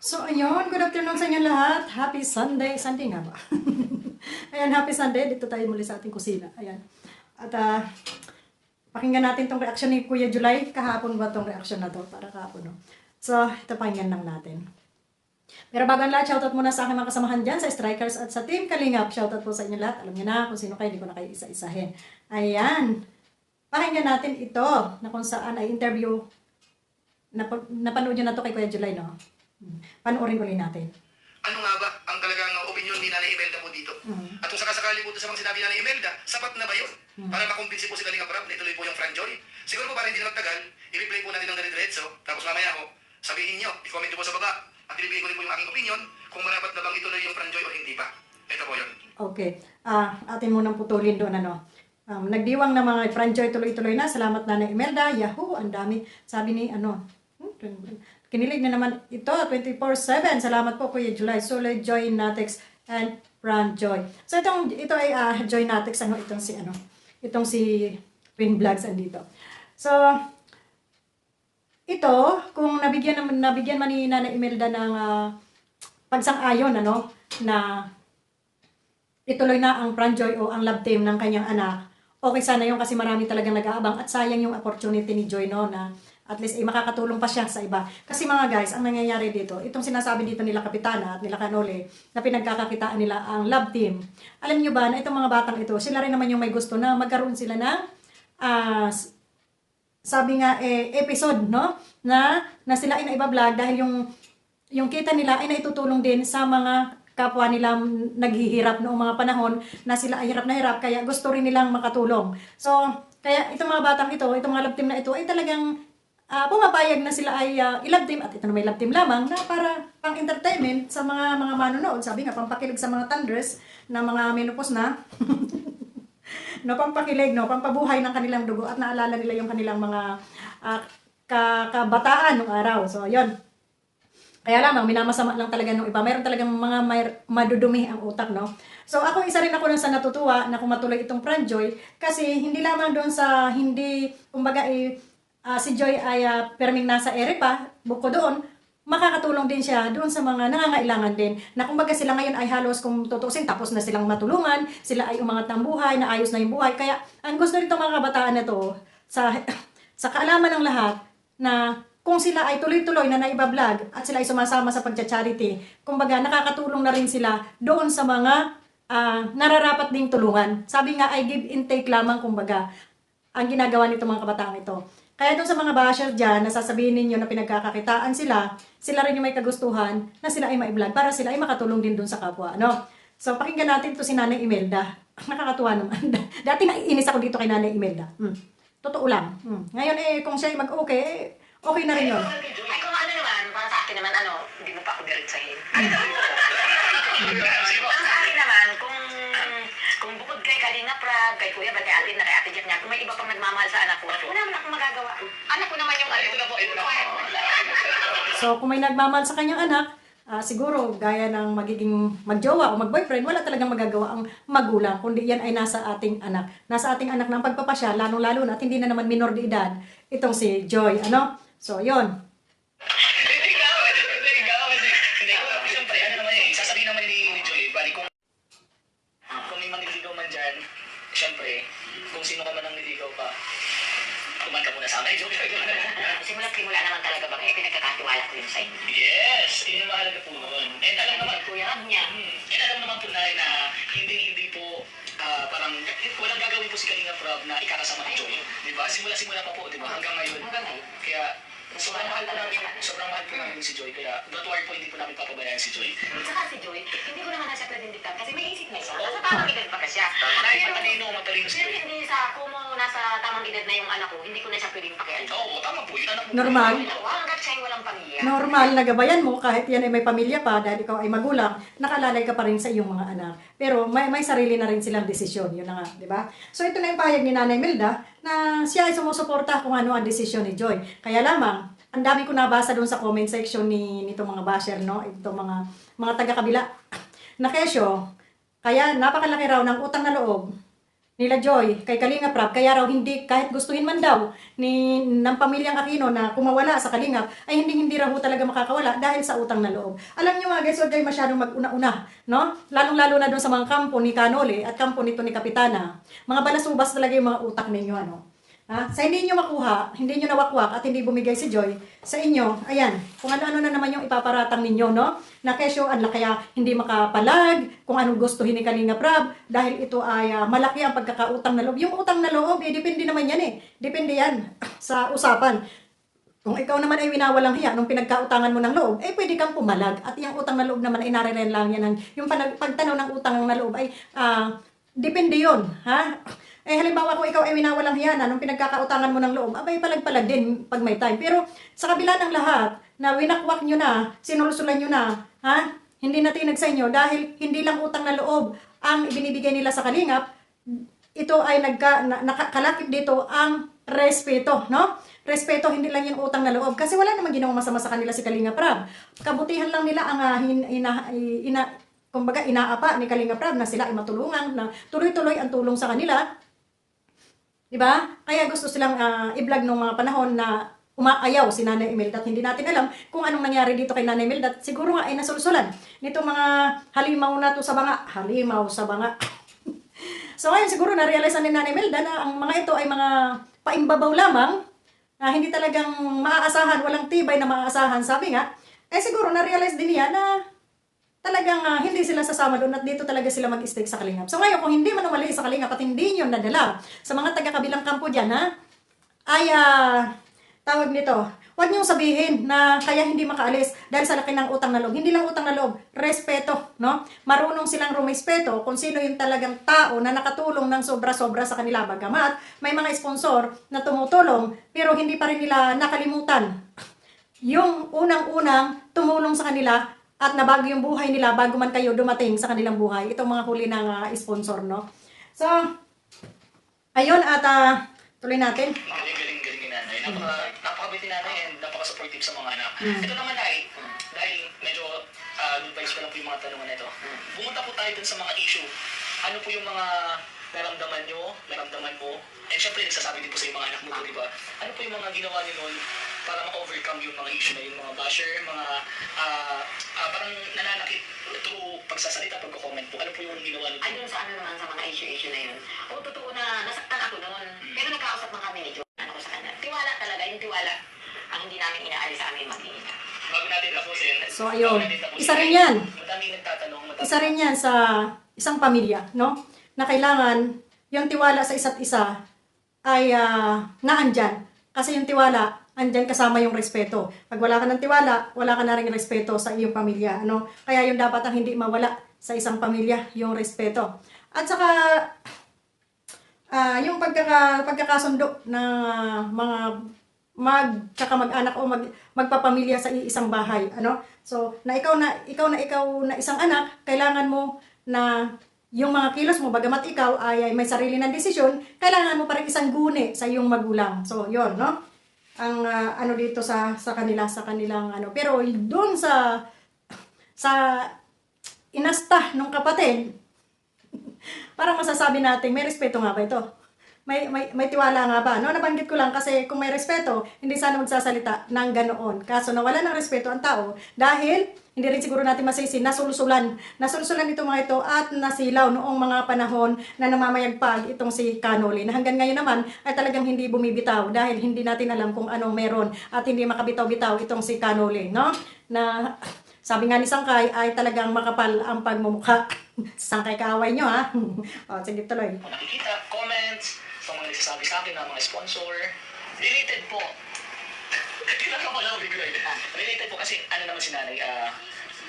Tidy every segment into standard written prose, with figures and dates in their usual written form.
So, ayun. Good afternoon sa inyo lahat. Happy Sunday. Sunday nga ba? Ayan, happy Sunday. Dito tayo muli sa ating kusina. Ayan. At, pakinggan natin tong reaction ni Kuya July. Kahapon ba tong reaction na to? Para kahapon, no? So, ito pakinggan lang natin. Pero bago ang lahat, shoutout muna sa aking mga kasamahan dyan, sa Strikers at sa Team Kalingap. Shoutout po sa inyo lahat. Alam niyo na kung sino kayo, hindi ko na kayo isa-isahin. Ayan. Pakinggan natin ito, na kung saan ay interview. Napanood nyo na to kay Kuya July, no? Panoorin ulit natin. Ano nga ba ang talagang opinion ni Nanay Imelda po dito? At kung sakasakali po sa mga sinabi ni Nanay Imelda, sapat na ba yun? Para makumbinsi po si Kalinga Prab na ituloy po yung franjoy. Siguro po para hindi na magtagal, i-replay po natin ng dire-diretso, tapos mamaya ho, sabihin nyo, i-comment nyo po sa baba, at ibigay ko rin po yung aking opinion kung marapat na bang ituloy yung franjoy o hindi pa. Ito po yun. Okay. Atin munang putulin doon, ano. Nagdiwang na mga franjoy tuloy-tuloy na. Salamat Nanay Imelda. Yahoo! Ang dami. Sabi ni, kinilig na naman ito, 24/7. Salamat po Kuya July. Solid Joy Natex and Fran Joy. So ito ay Joy Natex, itong si Twin Vlogs andito. So ito, kung nabigyan man ni Nanay Imelda ng pagsang-ayon na ituloy na ang Fran Joy o ang love team ng kanyang anak. Okay sana yun kasi marami talagang nag-aabang at sayang yung opportunity ni Joy na at least makakatulong pa siya sa iba. Kasi mga guys, ang nangyayari dito, itong sinasabi dito nila Kapitana at nila Kanole, na pinagkakakitaan nila ang love team. Alam niyo ba na itong mga batang ito, sila rin naman yung may gusto na magkaroon sila ng, sabi nga, episode, no? Na sila ay naiba-vlog dahil yung kita nila ay naitutulong din sa mga kapwa nila naghihirap noong mga panahon na sila ay hirap na hirap, kaya gusto rin nilang makatulong. So, kaya itong mga batang ito, itong mga love team na ito, ay talagang pumapayag na sila ay i-love team, at ito na may love team lamang na para pang entertainment sa mga manonood. Sabi nga, pampakilig sa mga thunders na mga menopause na. No, pampakilig, no, pampabuhay ng kanilang dugo at naalala nila yung kanilang mga kabataan nung araw. So, yun. Kaya lamang, minamasama lang talaga nung iba. Mayroon talagang mga madudumi ang utak, no? So, ako isa rin ako sa natutuwa na kung matuloy itong Franjoy kasi hindi lamang doon sa kumbaga si Joy ay perming nasa ere pa, buko doon, makakatulong din siya doon sa mga nangangailangan din. Na kumbaga sila ngayon ay halos kung tutusin, tapos na silang matulungan, sila ay umangat ng buhay, naayos na yung buhay. Kaya ang gusto nito mga kabataan na to, sa kaalaman ng lahat, na kung sila ay tuloy-tuloy na naiba-vlog at sila ay sumasama sa pagcha-charity, kumbaga nakakatulong na rin sila doon sa mga nararapat ding tulungan. Sabi nga ay give and take lamang kumbaga ang ginagawa nito mga kabataan ito. Kaya doon sa mga basher dyan, nasasabihin ninyo na pinagkakakitaan sila rin yung may kagustuhan na sila ay mai-vlog para sila ay makatulong din doon sa kapwa. So, pakinggan natin to si Nanay Imelda. Nakakatuwa naman. Dati naiinis ako dito kay Nanay Imelda. Totoo lang. Ngayon kung siya ay mag-okay, okay na rin yun. Ay, kung ano naman, para sa akin naman, hindi mo pa ako diretsahin. Para sa akin naman, kung bukod kay Kalina Prab, kay Kuya, kay Ate na kay Ate Jack niya, kung may iba pang nagmamahal sa anak ko, wala naman akong magagawa. Anak ko naman yung So, kung may nagmamahal sa kanyang anak, siguro, gaya ng magiging magjowa o mag-boyfriend, wala talagang magagawa ang magulang, kundi yan ay nasa ating anak. Nasa ating anak ng pagpapasya, lalong-lalo na at hindi na naman minor de edad, itong si Joy, So, yon. Siyempre, sasabihin naman ni Joy, bali kung may maniligaw man dyan, siyempre, kung sino ka man ang niligaw pa, kumanta muna sa akin. Simula naman talaga bang pinagkakatiwala ko yun sa inyo. Yes, yun yung mahalaga po noon. And alam naman, Kuya Rab niya. And alam naman po na hindi po parang walang gagawin po si Kalinga Prab na ikakasama ni Joy. Diba? Simula pa po, diba? Hanggang ngayon. Kaya sobrang mahal po namin si Joy. Kaya don't worry po, hindi po namin papabayaan si Joy. Saka si Joy, hindi ko naman nasa pwedeng diktahan kasi may isip na siya. Nasa tamang edad pa ka siya. Matalino si Pero Joy. hindi kung nasa tamang edad na yung anak ko, hindi ko na siya pwedeng pakialam. Oo, tama po yun. Normal. Hanggat siya ay walang pamilya. Normal, nagabayan mo, kahit yan ay may pamilya pa, dahil ikaw ay magulang, nakalalay ka pa rin sa iyong mga anak. Pero may sarili na rin silang desisyon, yun na nga, di ba? So ito na yung pahayag ni Nanay Imelda, na siya ay sumusuporta kung ano ang desisyon ni Joy. Kaya lamang, ang dami ko nabasa doon sa comment section nitong mga basher, itong mga taga-kabila, na kesyo, kaya napakalaki raw ng utang na loob nila Joy kay Kalinga Prab, kaya raw hindi, kahit gustuhin man daw ng pamilyang Aquino na kumawala sa Kalingap, ay hindi raw talaga makakawala dahil sa utang na loob. Alam niyo mga guys, huwag kayo masyadong mag-una-una, no? Lalong-lalo na doon sa mga kampo ni Canole at kampo nito ni Kapitana. Mga balasubas talaga yung mga utak ninyo, ano? Ha? Sa hindi nyo makuha, hindi nyo nawakwak at hindi bumigay si Joy sa inyo, ayan, kung ano-ano na naman yung ipaparatang ninyo, no? Na kesyo, kaya hindi makapalag, kung anong gustuhin ni Kalinga Prab, dahil ito ay malaki ang pagkakautang na loob. Yung utang na loob, depende naman yan eh. Depende yan sa usapan. Kung ikaw naman ay winawalang hiya nung pinagkautangan mo ng loob, pwede kang pumalag. At yung utang na loob naman ay nareren lang yan. Yung pagtanaw ng utang na loob ay, depende yun, ha? Halimbawa kung ikaw ay winawalang hiya na nung pinagkakautangan mo ng loob, abay palag-palag din pag may time. Pero sa kabila ng lahat, na winakwak nyo na, sinulsulan nyo na, ha? Hindi natinag sa inyo dahil hindi lang utang na loob ang ibinibigay nila sa Kalingap, ito ay nakakalakip dito ang respeto, no? Respeto, hindi lang yung utang na loob. Kasi wala namang ginawang masama sa kanila si Kalinga Prab. Kabutihan lang nila ang kumbaga inaapa ni Kalinga Prab na sila ay matulungan, na tuloy-tuloy ang tulong sa kanila. Diba? Kaya gusto silang i-vlog nung mga panahon na umaayaw si Nanay Imelda at hindi natin alam kung anong nangyari dito kay Nanay Imelda. Siguro nga ay nasulsulan nito mga halimaw na to sa banga. Halimaw sa banga. So ngayon siguro na-realize ni Nanay Imelda na ang mga ito ay mga paimbabaw lamang, na hindi talagang maaasahan, walang tibay na maaasahan. Sabi nga, siguro na-realize din niya na talagang hindi sila sasama doon at dito talaga sila mag-stake sa Kalingap. So ngayon, kung hindi man umali sa Kalingap at hindi nyo nadala sa mga taga-kabilang kampo dyan, ay tawag nito, huwag nyo sabihin na kaya hindi makaalis dahil sa laki ng utang na loob. Hindi lang utang na loob, respeto, no? Marunong silang rumispeto kung sino yung talagang tao na nakatulong ng sobra-sobra sa kanila. Bagamat may mga sponsor na tumutulong, pero hindi pa rin nila nakalimutan yung unang-unang tumulong sa kanila at nabago yung buhay nila bago man kayo dumating sa kanilang buhay. Itong mga huli ng sponsor, no? So, ayun, at tuloy natin. Galing ni nanay. Napakabait ni nanay and napaka-supportive sa mga anak. Ito naman ay, dahil medyo advice ko lang po yung mga tanungan nito. Pumunta po tayo dun sa mga issue. Ano po yung mga naramdaman nyo, naramdaman mo, and syempre nagsasabi din po sa yung mga anak mo, di ba? Ano po yung mga ginawa nyo nun para ma-overcome yung mga issue na yung mga basher, mga parang nananakit through pagsasalita, pagko-comment po. Ano po yung ginawa nyo? Ayun sa naman sa mga issue na yun. O totoo na nasaktan ako noon. Pero nagkausap na kami ni John. Ano ko sa kanya. Tiwala talaga, yung tiwala ang hindi namin inaalis sa amin mag-iina. Bago natin tapusin. So ayun, isa rin yan. Madami nagtatanong. Isa rin yan sa isang pamilya, no? Na kailangan yung tiwala sa isa't isa ay naandyan. Kasi yung tiwala, andyan kasama yung respeto. Pag wala ka ng tiwala, wala ka na rin respeto sa iyong pamilya. Ano? Kaya yung dapat ang hindi mawala sa isang pamilya, yung respeto. At saka, yung pagkakasundo ng mga magkakamag-anak o magpapamilya sa isang bahay. Ano? So, ikaw na isang anak, kailangan mo na yung mga kilos mo, bagamat ikaw ay may sarili ng desisyon, kailangan mo pa rin isang guni sa iyong magulang. So, yon, no? Ang ano dito sa kanilang ano. Pero doon sa inasta ng kapatid, parang masasabi natin, may respeto nga ba ito? May tiwala nga ba? No, nabanggit ko lang kasi kung may respeto, hindi sana magsasalita ng ganoon. Kaso nawala ng respeto ang tao dahil hindi rin siguro natin masisi, nasulsulan itong mga ito at nasilaw noong mga panahon na namamayagpag itong si Canole. Na hanggang ngayon naman ay talagang hindi bumibitaw dahil hindi natin alam kung anong meron at hindi makabitaw-bitaw itong si Canole, no? Na sabi nga ni Sangkay ay talagang makapal ang pagmumukha. Sangkay kaaway nyo, ha? O, sige tuloy. Nakikita, comments, sa mga nagsasabi sa akin na mga sponsor, related po. Kailangan ko lang bigla yun. Related po kasi ano naman si nanay,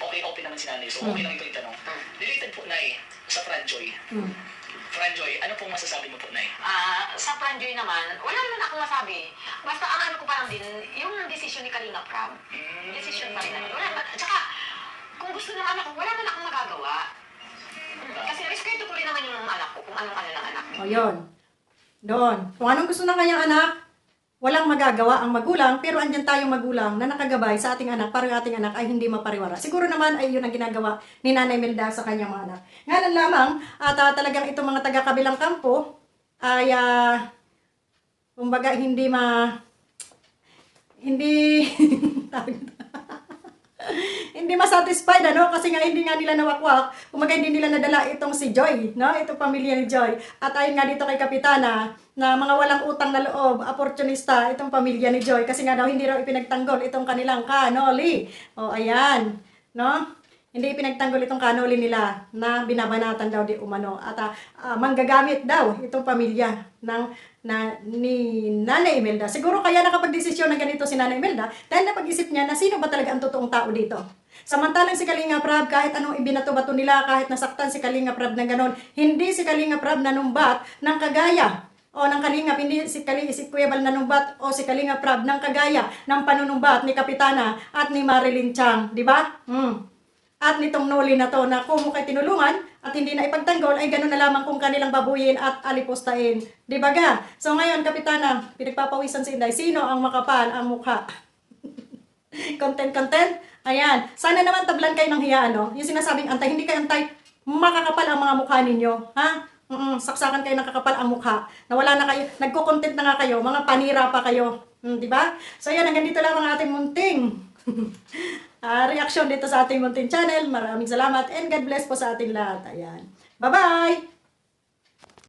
okay naman si nanay, so okay lang ito yung tanong. Related po, Nay, sa Franjoy. Franjoy, ano pong masasabi mo po, Nay? Sa Franjoy naman, wala naman akong masabi. Basta ang ano ko pa lang din, yung desisyon ni Kalinga Prab. Desisyon pa rin naman. Wala, at saka, kung gusto ng anak ko, wala naman akong magagawa. Kasi respeto ko rin naman yung anak ko, kung anong ano ng anak ko. O, yun. Doon. Kung anong gusto ng kanyang anak, walang magagawa ang magulang, pero andyan tayong magulang na nakagabay sa ating anak para yung ating anak ay hindi mapariwara. Siguro naman ay yun ang ginagawa ni Nanay Imelda sa kanyang mga anak. Ngayon lamang, at talagang itong mga taga-kabilang kampo ay, kumbaga, hindi, hindi masatisfied, ano? Kasi nga hindi nga nila nawakwak, kumbaga hindi nila nadala itong si Joy, no? Itong pamilya ni Joy. At ayon nga dito kay Kapitana, na mga walang utang na loob, opportunista, itong pamilya ni Joy. Kasi nga daw hindi raw ipinagtanggol itong kanilang kanoli. O, ayan, no? Hindi ipinagtanggol itong kanoli nila na binabanatan daw di umano. At manggagamit daw itong pamilya ni Nanay Imelda. Siguro kaya nakapag-desisyon na ganito si Nanay Imelda dahil napag-isip niya na sino ba talaga ang totoong tao dito. Samantalang si Kalinga Prab, kahit anong ibinato-bato nila, kahit nasaktan si Kalinga Prab ng ganon, hindi si Kalinga Prab nanumbat ng kagaya o ng Kalingap, hindi si Kuya Bal nanumbat o si Kalinga Prab ng kagaya ng panunumbat ni Kapitana at ni Marilyn Chang, di ba? At nitong Noli na to na kung mo kay tinulungan at hindi na ipagtanggol ay gano'n na lamang kung kanilang babuyin at alipustahin. Di ba ga? So ngayon, Kapitana, pinagpapawisan si Inday, sino ang makapal ang mukha? Content? Ayan. Sana naman tablan kayo ng hiya, no? Yung sinasabing antay, hindi kayo antay, makakapal ang mga mukha ninyo. Ha? Saksakan kayo ng kakapal ang mukha. Nawala na kayo, nagko-content na nga kayo, mga panira pa kayo. Di ba? So ayan, hanggang dito lang ang ating munting reaction dito sa ating munting channel. Maraming salamat and God bless po sa ating lahat. Ayan. Bye-bye!